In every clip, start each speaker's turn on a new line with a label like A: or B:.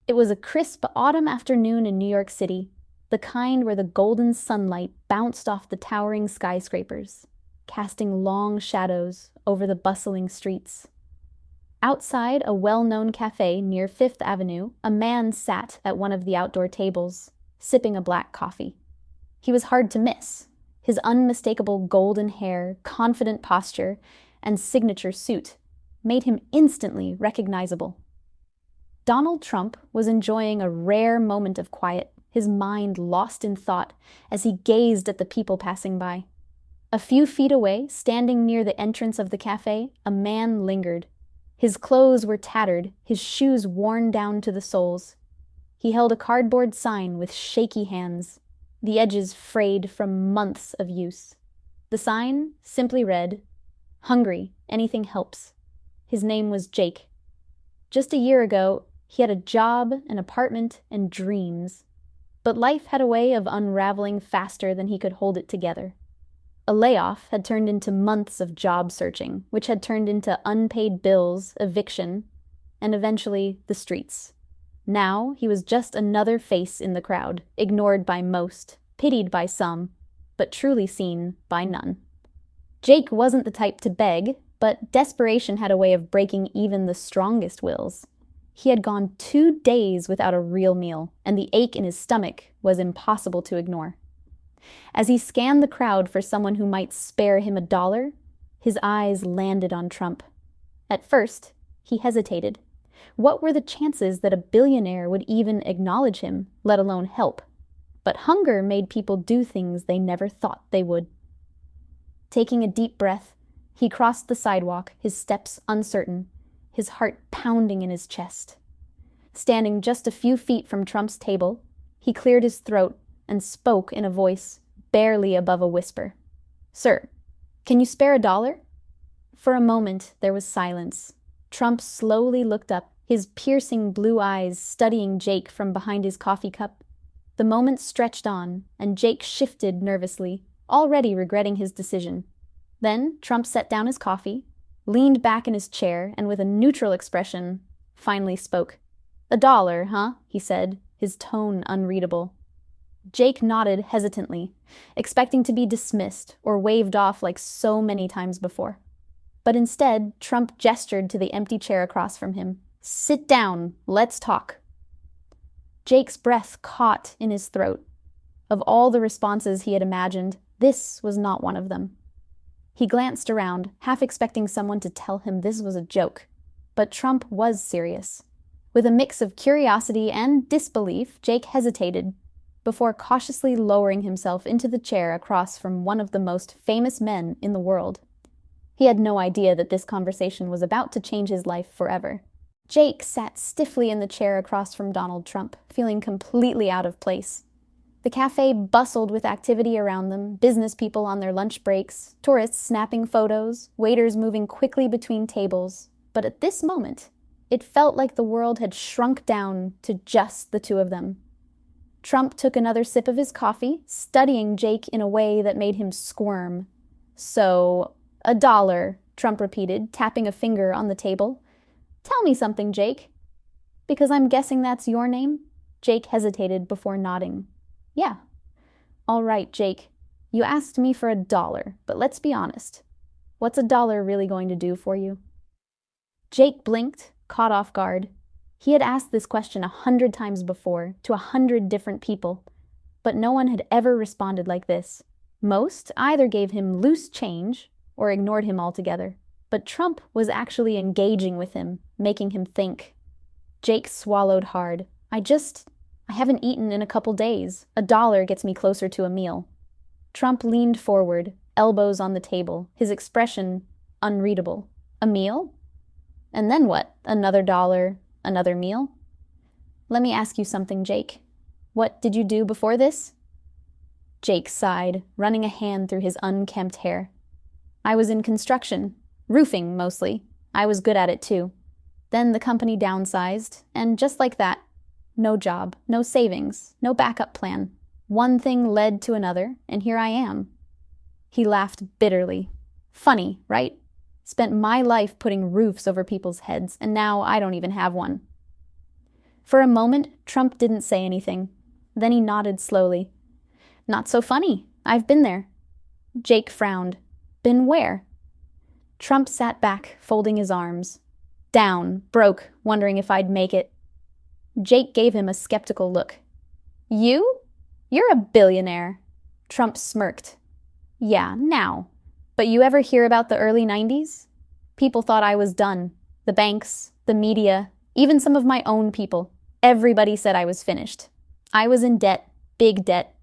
A: It was a crisp autumn afternoon in New York City, the kind where the golden sunlight bounced off the towering skyscrapers, casting long shadows over the bustling streets. Outside a well-known café near Fifth Avenue, a man sat at one of the outdoor tables, sipping a black coffee. He was hard to miss. His unmistakable golden hair, confident posture, and signature suit made him instantly recognizable. Donald Trump was enjoying a rare moment of quiet, his mind lost in thought as he gazed at the people passing by. A few feet away, standing near the entrance of the cafe, a man lingered. His clothes were tattered, his shoes worn down to the soles. He held a cardboard sign with shaky hands, the edges frayed from months of use. The sign simply read, "Hungry, anything helps." His name was Jake. Just a year ago, he had a job, an apartment, and dreams. But life had a way of unraveling faster than he could hold it together. A layoff had turned into months of job searching, which had turned into unpaid bills, eviction, and eventually the streets. Now he was just another face in the crowd, ignored by most, pitied by some, but truly seen by none. Jake wasn't the type to beg, but desperation had a way of breaking even the strongest wills. He had gone 2 days without a real meal, and the ache in his stomach was impossible to ignore. As he scanned the crowd for someone who might spare him $1, his eyes landed on Trump. At first, he hesitated. What were the chances that a billionaire would even acknowledge him, let alone help? But hunger made people do things they never thought they would. Taking a deep breath, he crossed the sidewalk, his steps uncertain, his heart pounding in his chest. Standing just a few feet from Trump's table, he cleared his throat and spoke in a voice barely above a whisper. "Sir, can you spare $1?" For a moment, there was silence. Trump slowly looked up, his piercing blue eyes studying Jake from behind his coffee cup. The moment stretched on, and Jake shifted nervously, already regretting his decision. Then Trump set down his coffee, leaned back in his chair, and with a neutral expression, finally spoke. $1, huh?" he said, his tone unreadable. Jake nodded hesitantly, expecting to be dismissed or waved off like so many times before. But instead, Trump gestured to the empty chair across from him. "Sit down, let's talk." Jake's breath caught in his throat. Of all the responses he had imagined, this was not one of them. He glanced around, half expecting someone to tell him this was a joke. But Trump was serious. With a mix of curiosity and disbelief, Jake hesitated, before cautiously lowering himself into the chair across from one of the most famous men in the world. He had no idea that this conversation was about to change his life forever. Jake sat stiffly in the chair across from Donald Trump, feeling completely out of place. The cafe bustled with activity around them, business people on their lunch breaks, tourists snapping photos, waiters moving quickly between tables. But at this moment, it felt like the world had shrunk down to just the two of them. Trump took another sip of his coffee, studying Jake in a way that made him squirm. "So, $1, Trump repeated, tapping a finger on the table. "Tell me something, Jake." "Because I'm guessing that's your name?" Jake hesitated before nodding. "Yeah." "All right, Jake. You asked me for $1, but let's be honest. What's $1 really going to do for you?" Jake blinked, caught off guard. He had asked this question 100 times before, to 100 different people, but no one had ever responded like this. Most either gave him loose change or ignored him altogether. But Trump was actually engaging with him, making him think. Jake swallowed hard. I haven't eaten in a couple days. $1 gets me closer to a meal." Trump leaned forward, elbows on the table, his expression unreadable. "A meal? And then what? Another $1, another meal?" "Let me ask you something, Jake. What did you do before this?" Jake sighed, running a hand through his unkempt hair. "I was in construction. Roofing, mostly. I was good at it, too. Then the company downsized, and just like that, no job, no savings, no backup plan. One thing led to another, and here I am." He laughed bitterly. "Funny, right? Spent my life putting roofs over people's heads, and now I don't even have one." For a moment, Trump didn't say anything. Then he nodded slowly. Not so funny. I've been there. Jake frowned. Been where? Trump sat back, folding his arms. Down, broke, wondering if I'd make it. Jake gave him a skeptical look. You? You're a billionaire. Trump smirked. Yeah, now. But you ever hear about the early 90s? People thought I was done. The banks, the media, even some of my own people. Everybody said I was finished. I was in debt, big debt.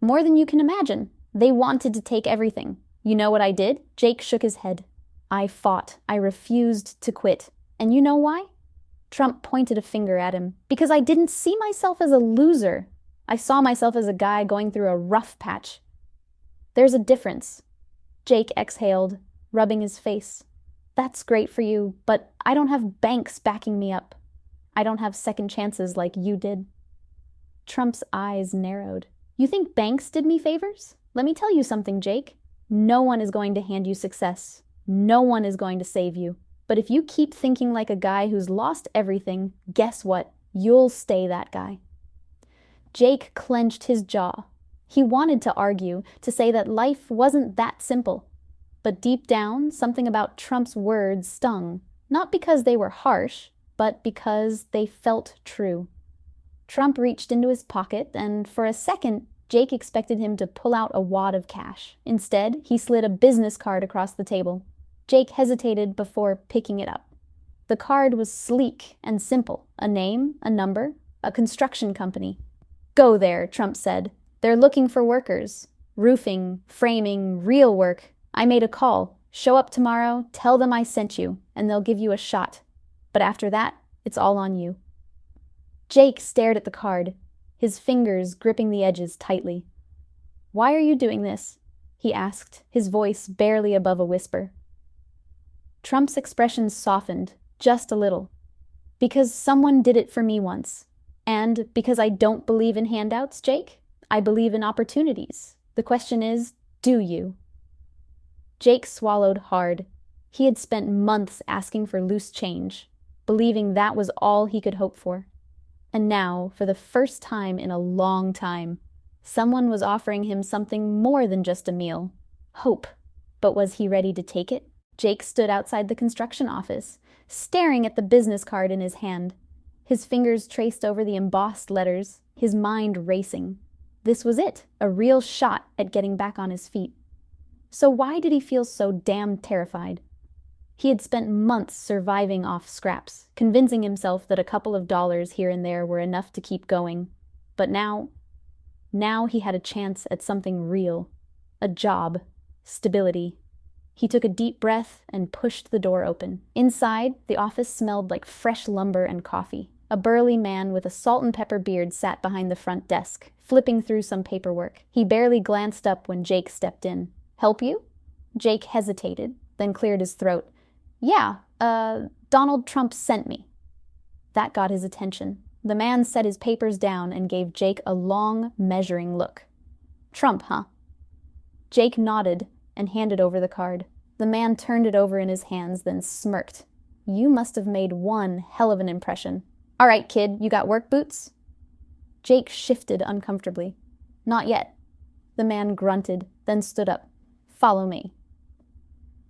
A: More than you can imagine. They wanted to take everything. You know what I did? Jake shook his head. I fought. I refused to quit. And you know why? Trump pointed a finger at him. Because I didn't see myself as a loser. I saw myself as a guy going through a rough patch. There's a difference. Jake exhaled, rubbing his face. That's great for you, but I don't have banks backing me up. I don't have second chances like you did. Trump's eyes narrowed. You think banks did me favors? Let me tell you something, Jake. No one is going to hand you success. No one is going to save you. But if you keep thinking like a guy who's lost everything, guess what? You'll stay that guy. Jake clenched his jaw. He wanted to argue, to say that life wasn't that simple. But deep down, something about Trump's words stung, not because they were harsh, but because they felt true. Trump reached into his pocket, and for a second, Jake expected him to pull out a wad of cash. Instead, he slid a business card across the table. Jake hesitated before picking it up. The card was sleek and simple. A name, a number, a construction company. Go there, Trump said. They're looking for workers. Roofing, framing, real work. I made a call. Show up tomorrow, tell them I sent you, and they'll give you a shot. But after that, it's all on you. Jake stared at the card, his fingers gripping the edges tightly. Why are you doing this? He asked, his voice barely above a whisper. Trump's expression softened, just a little. Because someone did it for me once. And because I don't believe in handouts, Jake, I believe in opportunities. The question is, do you? Jake swallowed hard. He had spent months asking for loose change, believing that was all he could hope for. And now, for the first time in a long time, someone was offering him something more than just a meal. Hope. But was he ready to take it? Jake stood outside the construction office, staring at the business card in his hand. His fingers traced over the embossed letters, his mind racing. This was it, a real shot at getting back on his feet. So why did he feel so damn terrified? He had spent months surviving off scraps, convincing himself that a couple of dollars here and there were enough to keep going. But now he had a chance at something real. A job. Stability. He took a deep breath and pushed the door open. Inside, the office smelled like fresh lumber and coffee. A burly man with a salt and pepper beard sat behind the front desk, flipping through some paperwork. He barely glanced up when Jake stepped in. Help you? Jake hesitated, then cleared his throat. Yeah, Donald Trump sent me. That got his attention. The man set his papers down and gave Jake a long, measuring look. Trump, huh? Jake nodded and handed over the card. The man turned it over in his hands, then smirked. You must have made one hell of an impression. All right, kid, you got work boots? Jake shifted uncomfortably. Not yet. The man grunted, then stood up. Follow me.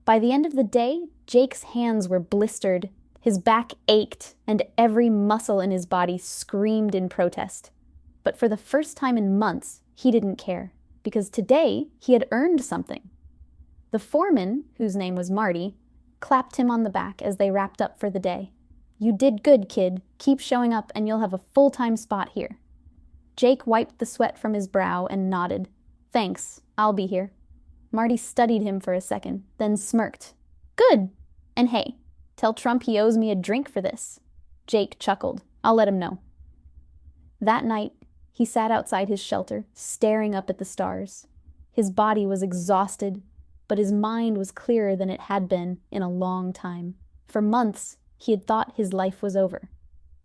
A: By the end of the day, Jake's hands were blistered, his back ached, and every muscle in his body screamed in protest. But for the first time in months, he didn't care, because today he had earned something. The foreman, whose name was Marty, clapped him on the back as they wrapped up for the day. You did good, kid. Keep showing up and you'll have a full-time spot here. Jake wiped the sweat from his brow and nodded. Thanks, I'll be here. Marty studied him for a second, then smirked. Good! And hey, tell Trump he owes me a drink for this. Jake chuckled. I'll let him know. That night, he sat outside his shelter, staring up at the stars. His body was exhausted, but his mind was clearer than it had been in a long time. For months, he had thought his life was over,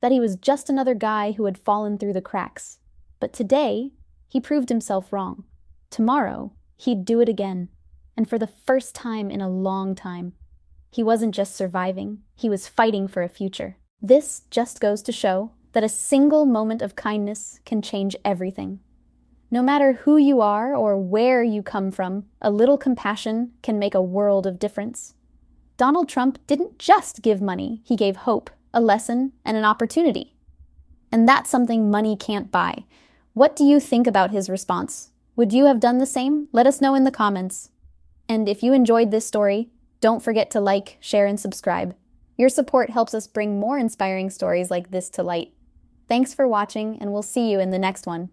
A: that he was just another guy who had fallen through the cracks. But today, he proved himself wrong. Tomorrow, he'd do it again, and for the first time in a long time. He wasn't just surviving, he was fighting for a future. This just goes to show that a single moment of kindness can change everything. No matter who you are or where you come from, a little compassion can make a world of difference. Donald Trump didn't just give money, he gave hope, a lesson, and an opportunity. And that's something money can't buy. What do you think about his response? Would you have done the same? Let us know in the comments. And if you enjoyed this story, don't forget to like, share, and subscribe. Your support helps us bring more inspiring stories like this to light. Thanks for watching, and we'll see you in the next one.